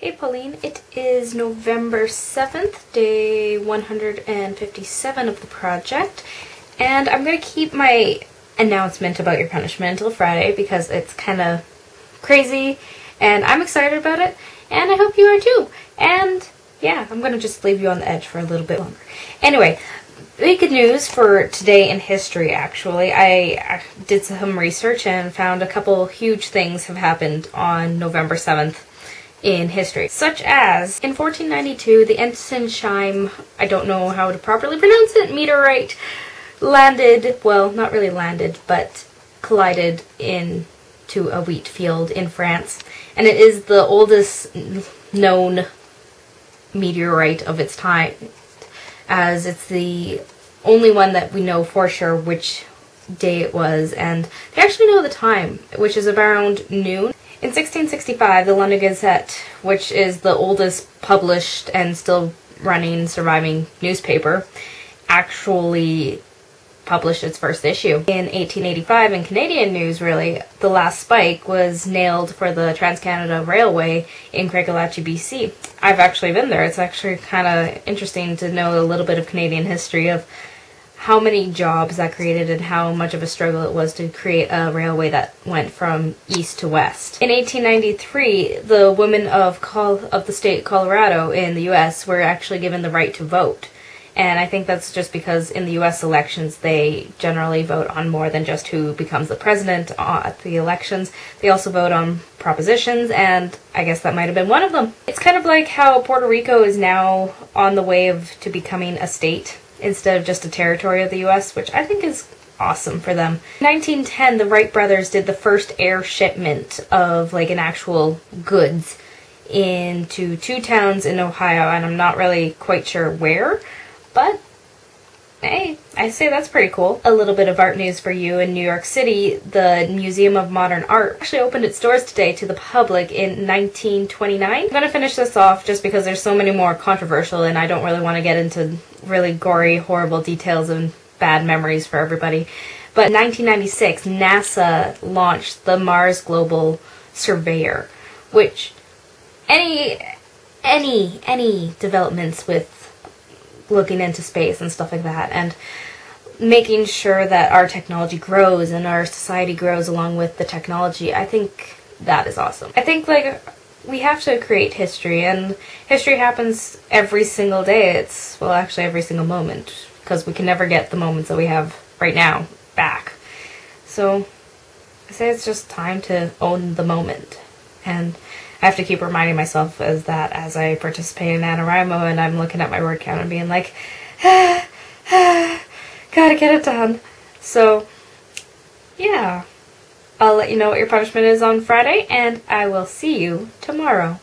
Hey Pauline, it is November 7th, day 157 of the project, and I'm going to keep my announcement about your punishment until Friday because it's kind of crazy, and I'm excited about it, and I hope you are too. And yeah, I'm going to just leave you on the edge for a little bit longer. Anyway, big good news for today in history, actually. I did some research and found a couple huge things have happened on November 7th. In history, such as in 1492 the Ensisheim, I don't know how to properly pronounce it, meteorite landed, well, not really landed, but collided into a wheat field in France, and it is the oldest known meteorite of its time, as it's the only one that we know for sure which day it was, and they actually know the time, which is around noon. In 1665, the London Gazette, which is the oldest published and still running, surviving newspaper, actually published its first issue. In 1885, in Canadian news, really, the last spike was nailed for the Trans-Canada Railway in Craigielachi, BC. I've actually been there. It's actually kind of interesting to know a little bit of Canadian history of how many jobs that created and how much of a struggle it was to create a railway that went from east to west. In 1893, the women of the state Colorado in the U.S. were actually given the right to vote. And I think that's just because in the U.S. elections, they generally vote on more than just who becomes the president at the elections. They also vote on propositions, and I guess that might have been one of them. It's kind of like how Puerto Rico is now on the way to becoming a state instead of just a territory of the U.S., which I think is awesome for them. In 1910, the Wright brothers did the first air shipment of like an actual goods into two towns in Ohio, and I'm not really quite sure where, but hey, I say that's pretty cool. A little bit of art news for you. In New York City, the Museum of Modern Art actually opened its doors today to the public in 1929. I'm going to finish this off just because there's so many more controversial and I don't really want to get into really gory, horrible details and bad memories for everybody. But in 1996, NASA launched the Mars Global Surveyor, which any developments with looking into space and stuff like that, and making sure that our technology grows and our society grows along with the technology, I think that is awesome. I think like we have to create history, and history happens every single day. It's, well, actually every single moment, because we can never get the moments that we have right now back. So I say it's just time to own the moment, and I have to keep reminding myself as I participate in NaNoWriMo and I'm looking at my word count and being like, gotta get it done. So, yeah. I'll let you know what your punishment is on Friday, and I will see you tomorrow.